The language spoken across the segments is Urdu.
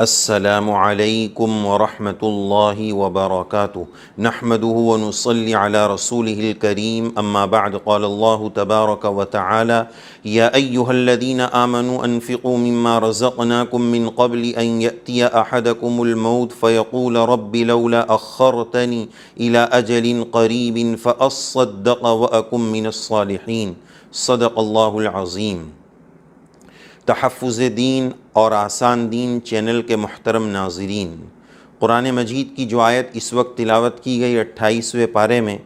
السلام علیکم ورحمۃ اللہ وبرکاتہ نحمده ونصلی علی رسوله الکریم اما بعد قال اللہ تبارک وتعالی یا ایہا الذین آمنوا انفقوا مما رزقناکم من قبل ان یأتی احدکم الموت فیقول رب لولا اخرتنی الى اجل قریب فاصدق واکن من الصالحین صدق اللہ العظیم۔ تحفظ دین اور آسان دین چینل کے محترم ناظرین، قرآن مجید کی جو آیت اس وقت تلاوت کی گئی 28ویں پارے میں،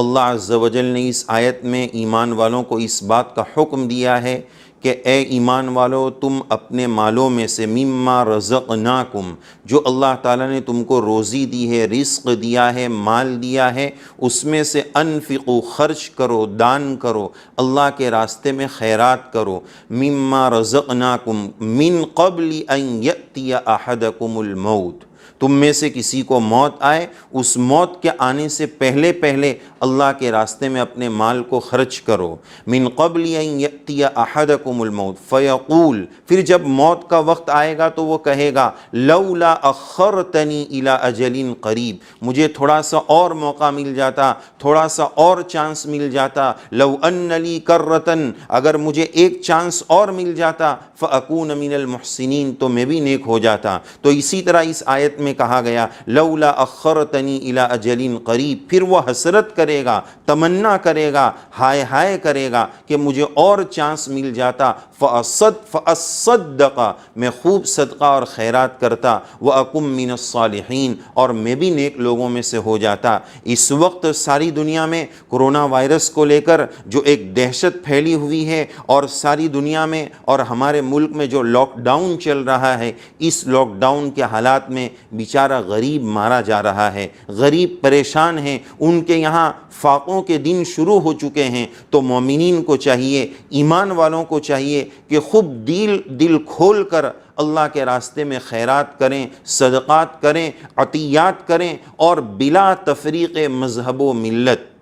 اللہ عز و جل نے اس آیت میں ایمان والوں کو اس بات کا حکم دیا ہے کہ اے ایمان والو، تم اپنے مالوں میں سے مما رزقناکم، جو اللہ تعالیٰ نے تم کو روزی دی ہے، رزق دیا ہے، مال دیا ہے، اس میں سے انفقو، خرچ کرو، دان کرو، اللہ کے راستے میں خیرات کرو۔ مما رزقناکم من قبل ان یأتی احدکم الموت، تم میں سے کسی کو موت آئے، اس موت کے آنے سے پہلے اللہ کے راستے میں اپنے مال کو خرچ کرو۔ من قبل ان یأتی احدکم الموت فیقول، پھر جب موت کا وقت آئے گا تو وہ کہے گا لولا اخرتنی الی اجل قریب، مجھے تھوڑا سا اور موقع مل جاتا، تھوڑا سا اور چانس مل جاتا، لو ان لی کرتن، اگر مجھے ایک چانس اور مل جاتا، فاکون من المحسنین، تو میں بھی نیک ہو جاتا۔ تو اسی طرح اس آیت میں کہا گیا لولا اخرتنی الی اجل قریب، پھر وہ حسرت کرے گا، تمنا کرے گا، ہائے ہائے کرے گا کہ مجھے اور چانس مل جاتا، فاصدق، میں خوب صدقہ اور خیرات کرتا، واکن من الصالحین، اور میں بھی نیک لوگوں میں سے ہو جاتا۔ اس وقت ساری دنیا میں کرونا وائرس کو لے کر جو ایک دہشت پھیلی ہوئی ہے، اور ساری دنیا میں اور ہمارے ملک میں جو لاک ڈاؤن چل رہا ہے، اس لاک ڈاؤن کے حالات میں بیچارہ غریب مارا جا رہا ہے، غریب پریشان ہیں، ان کے یہاں فاقوں کے دن شروع ہو چکے ہیں۔ تو مومنین کو چاہیے، ایمان والوں کو چاہیے کہ خوب دل کھول کر اللہ کے راستے میں خیرات کریں، صدقات کریں، عطیات کریں، اور بلا تفریق مذہب و ملت،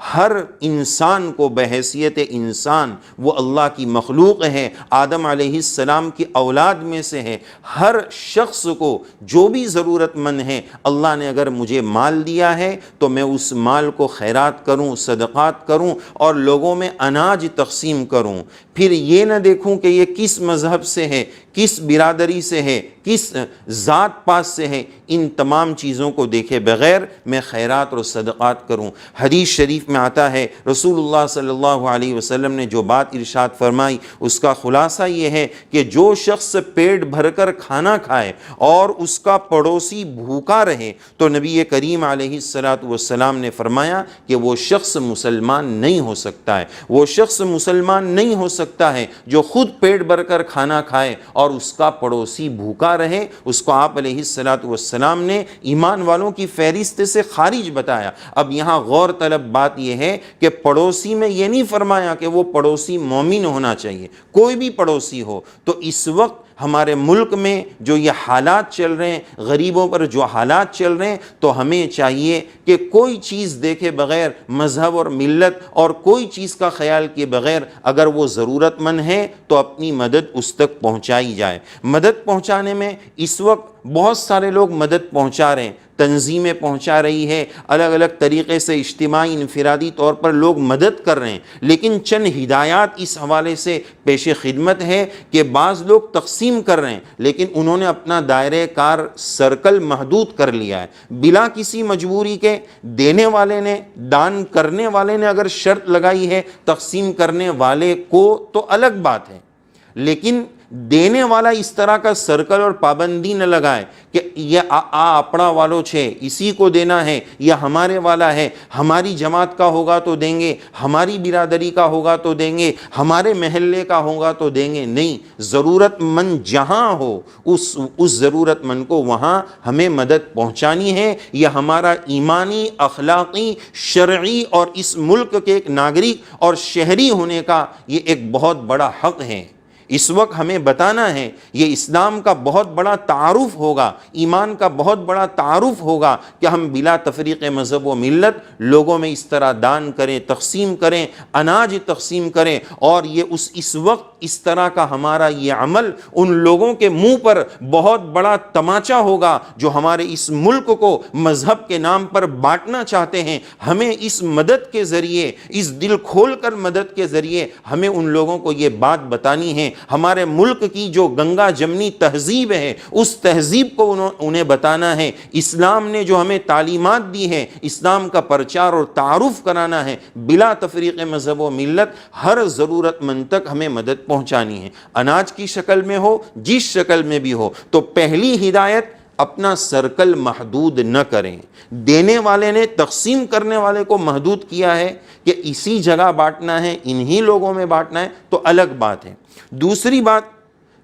ہر انسان کو بحیثیت انسان، وہ اللہ کی مخلوق ہے، آدم علیہ السلام کی اولاد میں سے ہے، ہر شخص کو جو بھی ضرورت مند ہے، اللہ نے اگر مجھے مال دیا ہے تو میں اس مال کو خیرات کروں، صدقات کروں، اور لوگوں میں اناج تقسیم کروں۔ پھر یہ نہ دیکھوں کہ یہ کس مذہب سے ہے، کس برادری سے ہے، کس ذات پات سے ہے، ان تمام چیزوں کو دیکھے بغیر میں خیرات اور صدقات کروں۔ حدیث شریف میں آتا ہے، رسول اللہ صلی اللہ علیہ وسلم نے جو بات ارشاد فرمائی اس کا خلاصہ یہ ہے کہ جو شخص پیٹ بھر کر کھانا کھائے اور اس کا پڑوسی بھوکا رہے، تو نبی کریم علیہ السلام نے فرمایا کہ وہ شخص مسلمان نہیں ہو سکتا ہے، وہ شخص مسلمان نہیں ہو سکتا ہے جو خود پیٹ بھر کر کھانا کھائے اور اس کا پڑوسی بھوکا رہے۔ اس کو آپ علیہ السلام نے ایمان والوں کی فہرست سے خارج بتایا۔ اب یہاں غور طلب بات یہ ہے کہ پڑوسی میں یہ نہیں فرمایا کہ وہ پڑوسی مومن ہونا چاہیے، کوئی بھی پڑوسی ہو۔ تو اس وقت ہمارے ملک میں جو یہ حالات چل رہے ہیں، غریبوں پر جو حالات چل رہے ہیں، تو ہمیں چاہیے کہ کوئی چیز دیکھے بغیر، مذہب اور ملت اور کوئی چیز کا خیال کیے بغیر، اگر وہ ضرورت مند ہے تو اپنی مدد اس تک پہنچائی جائے۔ مدد پہنچانے میں اس وقت بہت سارے لوگ مدد پہنچا رہے ہیں، تنظیمیں پہنچا رہی ہے، الگ الگ طریقے سے اجتماعی انفرادی طور پر لوگ مدد کر رہے ہیں، لیکن چند ہدایات اس حوالے سے پیش خدمت ہے کہ بعض لوگ تقسیم کر رہے ہیں، لیکن انہوں نے اپنا دائرہ کار سرکل محدود کر لیا ہے، بلا کسی مجبوری کے۔ دینے والے نے، دان کرنے والے نے اگر شرط لگائی ہے تقسیم کرنے والے کو تو الگ بات ہے، لیکن دینے والا اس طرح کا سرکل اور پابندی نہ لگائے کہ یہ اپنا والو چھے، اسی کو دینا ہے، یا ہمارے والا ہے، ہماری جماعت کا ہوگا تو دیں گے، ہماری برادری کا ہوگا تو دیں گے، ہمارے محلے کا ہوگا تو دیں گے۔ نہیں، ضرورت مند جہاں ہو اس ضرورت مند کو وہاں ہمیں مدد پہنچانی ہے۔ یہ ہمارا ایمانی، اخلاقی، شرعی اور اس ملک کے ایک ناگرک اور شہری ہونے کا یہ ایک بہت بڑا حق ہے۔ اس وقت ہمیں بتانا ہے، یہ اسلام کا بہت بڑا تعارف ہوگا، ایمان کا بہت بڑا تعارف ہوگا کہ ہم بلا تفریق مذہب و ملت لوگوں میں اس طرح دان کریں، تقسیم کریں، اناج تقسیم کریں، اور یہ اس وقت اس طرح کا ہمارا یہ عمل ان لوگوں کے منہ پر بہت بڑا تماچا ہوگا جو ہمارے اس ملک کو مذہب کے نام پر بانٹنا چاہتے ہیں۔ ہمیں اس مدد کے ذریعے، اس دل کھول کر مدد کے ذریعے ہمیں ان لوگوں کو یہ بات بتانی ہے، ہمارے ملک کی جو گنگا جمنی تہذیب ہے اس تہذیب کو انہیں بتانا ہے، اسلام نے جو ہمیں تعلیمات دی ہے اسلام کا پرچار اور تعارف کرانا ہے، بلا تفریق مذہب و ملت ہر ضرورت مند تک ہمیں مدد پہنچانی ہے، اناج کی شکل میں ہو، جس شکل میں بھی ہو۔ تو پہلی ہدایت، اپنا سرکل محدود نہ کریں۔ دینے والے نے تقسیم کرنے والے کو محدود کیا ہے کہ اسی جگہ بانٹنا ہے، انہی لوگوں میں بانٹنا ہے، تو الگ بات ہے۔ دوسری بات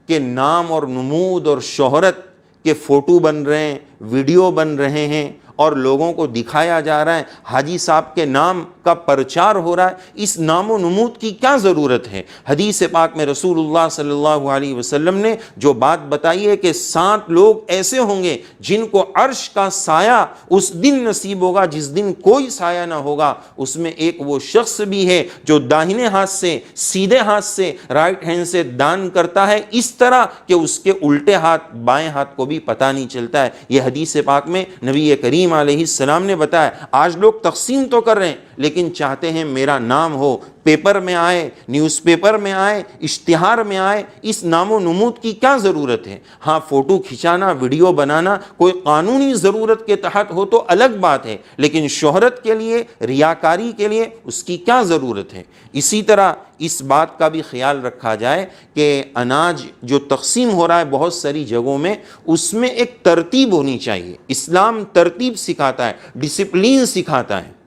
کہ نام اور نمود اور شہرت کے فوٹو بن رہے ہیں، ویڈیو بن رہے ہیں اور لوگوں کو دکھایا جا رہا ہے، حاجی صاحب کے نام کا پرچار ہو رہا ہے، اس نام و نمود کی کیا ضرورت ہے؟ حدیث پاک میں رسول اللہ صلی اللہ علیہ وسلم نے جو بات بتائی ہے کہ 7 لوگ ایسے ہوں گے جن کو عرش کا سایہ اس دن نصیب ہوگا جس دن کوئی سایہ نہ ہوگا، اس میں ایک وہ شخص بھی ہے جو داہنے ہاتھ سے، سیدھے ہاتھ سے، رائٹ ہینڈ سے دان کرتا ہے اس طرح کہ اس کے الٹے ہاتھ، بائیں ہاتھ کو بھی پتہ نہیں چلتا ہے۔ یہ حدیث پاک میں نبی کریم علیہ السلام نے بتایا۔ آج لوگ تقسیم تو کر رہے ہیں لیکن چاہتے ہیں میرا نام ہو، پیپر میں آئے، نیوز پیپر میں آئے، اشتہار میں آئے۔ اس نام و نمود کی کیا ضرورت ہے؟ ہاں، فوٹو کھچانا، ویڈیو بنانا کوئی قانونی ضرورت کے تحت ہو تو الگ بات ہے، لیکن شہرت کے لیے، ریاکاری کے لیے اس کی کیا ضرورت ہے؟ اسی طرح اس بات کا بھی خیال رکھا جائے کہ اناج جو تقسیم ہو رہا ہے بہت ساری جگہوں میں، اس میں ایک ترتیب ہونی چاہیے۔ اسلام ترتیب سکھاتا ہے، ڈسپلین سکھاتا ہے۔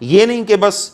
یہ نہیں کہ بس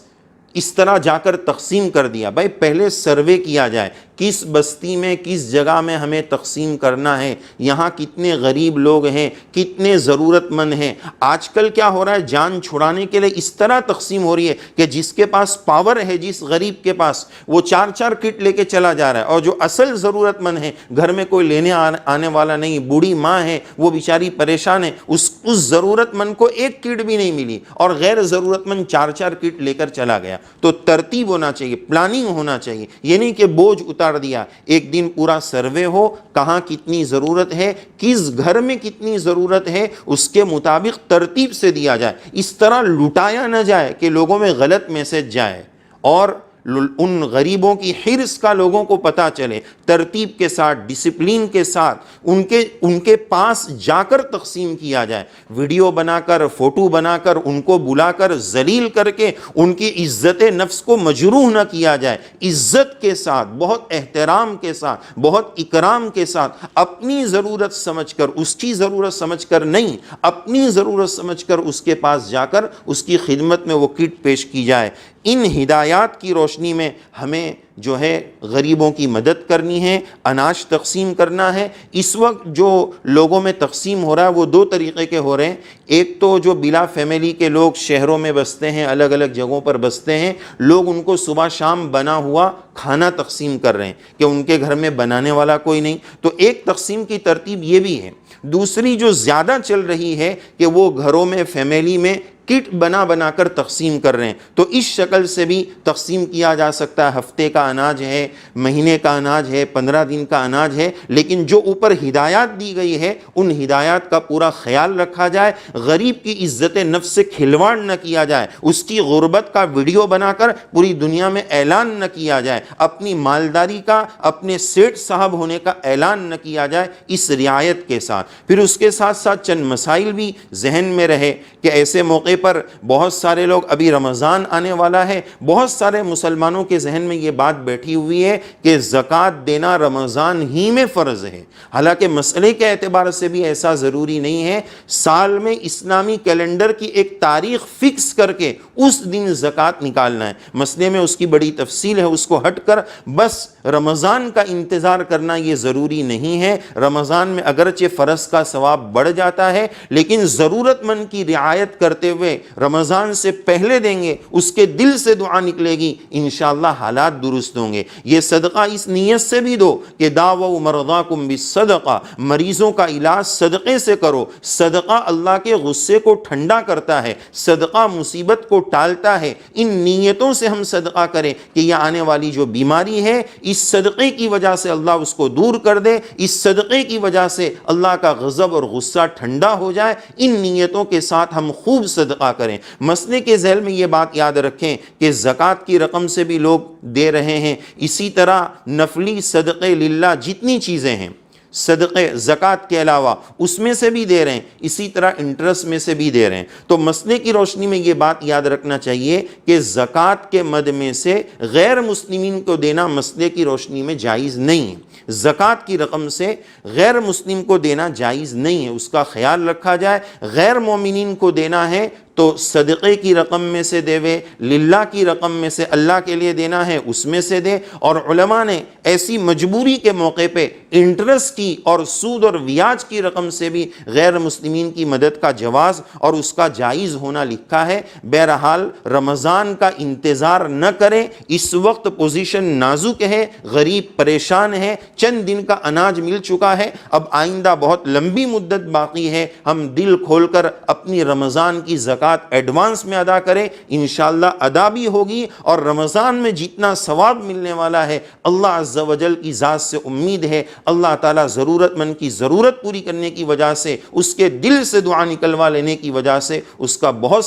اس طرح جا کر تقسیم کر دیا۔ بھائی پہلے سروے کیا جائے، کس بستی میں، کس جگہ میں ہمیں تقسیم کرنا ہے، یہاں کتنے غریب لوگ ہیں، کتنے ضرورت مند ہیں۔ آج کل کیا ہو رہا ہے، جان چھڑانے کے لیے اس طرح تقسیم ہو رہی ہے کہ جس کے پاس پاور ہے، جس غریب کے پاس، وہ 4 کٹ لے کے چلا جا رہا ہے، اور جو اصل ضرورت مند ہے، گھر میں کوئی لینے آنے والا نہیں، بوڑھی ماں ہے، وہ بیچاری پریشان ہے، اس ضرورت مند کو 1 کٹ بھی نہیں ملی اور غیر ضرورت مند 4 کٹ لے کر چلا گیا۔ تو ترتیب ہونا چاہیے، پلاننگ ہونا چاہیے، یہ نہیں کہ بوجھ اتار دیا۔ ایک دن پورا سروے ہو، کہاں کتنی ضرورت ہے، کس گھر میں کتنی ضرورت ہے، اس کے مطابق ترتیب سے دیا جائے۔ اس طرح لٹایا نہ جائے کہ لوگوں میں غلط میسج جائے اور ان غریبوں کی حرص کا لوگوں کو پتہ چلے۔ ترتیب کے ساتھ، ڈسپلین کے ساتھ ان کے پاس جا کر تقسیم کیا جائے، ویڈیو بنا کر، فوٹو بنا کر، ان کو بلا کر ذلیل کر کے ان کی عزت نفس کو مجروح نہ کیا جائے۔ عزت کے ساتھ، بہت احترام کے ساتھ، بہت اکرام کے ساتھ، اپنی ضرورت سمجھ کر، اس کی ضرورت سمجھ کر نہیں، اپنی ضرورت سمجھ کر اس کے پاس جا کر اس کی خدمت میں وہ کٹ پیش کی جائے۔ ان ہدایات کی روشنی میں ہمیں جو ہے غریبوں کی مدد کرنی ہے، اناج تقسیم کرنا ہے۔ اس وقت جو لوگوں میں تقسیم ہو رہا ہے وہ 2 طریقے کے ہو رہے ہیں۔ ایک تو جو بلا فیملی کے لوگ شہروں میں بستے ہیں، الگ الگ جگہوں پر بستے ہیں، لوگ ان کو صبح شام بنا ہوا کھانا تقسیم کر رہے ہیں کہ ان کے گھر میں بنانے والا کوئی نہیں۔ تو ایک تقسیم کی ترتیب یہ بھی ہے۔ دوسری جو زیادہ چل رہی ہے کہ وہ گھروں میں، فیملی میں کٹ بنا کر تقسیم کر رہے ہیں۔ تو اس شکل سے بھی تقسیم کیا جا سکتا ہے۔ ہفتے کا اناج ہے، مہینے کا اناج ہے، 15 دن کا اناج ہے، لیکن جو اوپر ہدایات دی گئی ہے ان ہدایات کا پورا خیال رکھا جائے، غریب کی عزت نفس سے کھلواڑ نہ کیا جائے، اس کی غربت کا ویڈیو بنا کر پوری دنیا میں اعلان نہ کیا جائے، اپنی مالداری کا، اپنے سیٹ صاحب ہونے کا اعلان نہ کیا جائے، اس رعایت کے ساتھ۔ پھر اس کے ساتھ ساتھ چند مسائل بھی ذہن میں رہے کہ ایسے موقع پر بہت سارے لوگ، ابھی رمضان آنے والا ہے، بہت سارے مسلمانوں کے ذہن میں یہ بات بیٹھی ہوئی ہے کہ زکوٰۃ دینا رمضان ہی میں فرض ہے۔ حالانکہ مسئلے کے اعتبار سے بھی ایسا ضروری نہیں ہے۔ سال میں اسلامی کیلنڈر کی ایک تاریخ فکس کر کے اس دن زکوٰۃ نکالنا ہے۔ مسئلے میں اس کی بڑی تفصیل ہے، اس کو ہٹ کر بس رمضان کا انتظار کرنا یہ ضروری نہیں ہے۔ رمضان میں اگرچہ فرض کا ثواب بڑھ جاتا ہے، لیکن ضرورت مند کی رعایت کرتے ہوئے ہوئے رمضان سے پہلے دیں گے، اس کے دل سے دعا نکلے گی، انشاءاللہ حالات درست ہوں گے۔ یہ صدقہ اس نیت سے بھی دو کہ داووا مرضاکم بالصدقہ، مریضوں کا علاج صدقے سے کرو۔ صدقہ اللہ کے غصے کو ٹھنڈا کرتا ہے، صدقہ مصیبت کو ٹالتا ہے۔ ان نیتوں سے ہم صدقہ کریں کہ یہ آنے والی جو بیماری ہے اس صدقے کی وجہ سے اللہ اس کو دور کر دے، اس صدقے کی وجہ سے اللہ کا غضب اور غصہ ٹھنڈا ہو جائے۔ ان نیتوں کے ساتھ ہم خوب صدقہ کریں۔ مسئلے کے ذیل میں یہ بات یاد رکھیں کہ زکوٰۃ کی رقم سے بھی لوگ دے رہے ہیں، اسی طرح نفلی صدقے للہ جتنی چیزیں ہیں صدقے زکوٰۃ کے علاوہ اس میں سے بھی دے رہے ہیں، اسی طرح انٹرسٹ میں سے بھی دے رہے ہیں۔ تو مسئلے کی روشنی میں یہ بات یاد رکھنا چاہیے کہ زکوٰۃ کے مد میں سے غیر مسلمین کو دینا مسئلے کی روشنی میں جائز نہیں ہے۔ زکوٰۃ کی رقم سے غیر مسلم کو دینا جائز نہیں ہے، اس کا خیال رکھا جائے۔ غیر مومنین کو دینا ہے تو صدقے کی رقم میں سے دے، للہ کی رقم میں سے اللہ کے لیے دینا ہے اس میں سے دے۔ اور علماء نے ایسی مجبوری کے موقع پہ انٹرسٹ کی اور سود اور بیاج کی رقم سے بھی غیر مسلمین کی مدد کا جواز اور اس کا جائز ہونا لکھا ہے۔ بہرحال رمضان کا انتظار نہ کریں، اس وقت پوزیشن نازک ہے، غریب پریشان ہے، چند دن کا اناج مل چکا ہے، اب آئندہ بہت لمبی مدت باقی ہے۔ ہم دل کھول کر اپنی رمضان کی زکوٰۃ ایڈوانس میں ادا کریں، انشاءاللہ ادا بھی ہوگی، اور رمضان میں جتنا ثواب ملنے والا ہے اللہ عز و جل کی ذات سے امید ہے اللہ تعالیٰ ضرورت مند کی ضرورت پوری کرنے کی وجہ سے، اس کے دل سے دعا نکلوا لینے کی وجہ سے اس کا بہت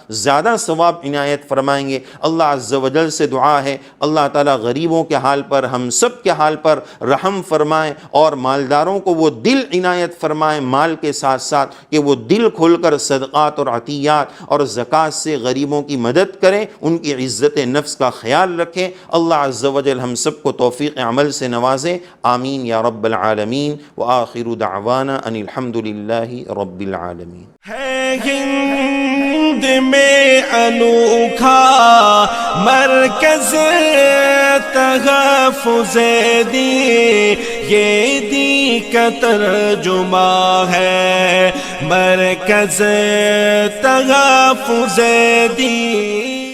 زیادہ ثواب عنایت فرمائیں گے۔ اللہ عز و جل سے دعا ہے اللہ تعالیٰ غریبوں کے حال پر، ہم سب کے حال پر رحم فرمائیں، اور مالداروں کو وہ دل عنایت فرمائیں مال کے ساتھ ساتھ کہ وہ دل کھول کر صدقات اور عطیات اور زکوٰۃ سے غریبوں کی مدد کریں، ان کی عزت نفس کا خیال رکھیں۔ اللہ عز و جل ہم سب کو توفیق عمل سے نوازے، آمین یا رب العالمین، وآخر دعوانا ان الحمد للہ رب العالمین۔ ہے ہند میں انوکھا مرکز تحفظ دین، یہ دین کا ترجمہ ہے مرکز تحفظ دین۔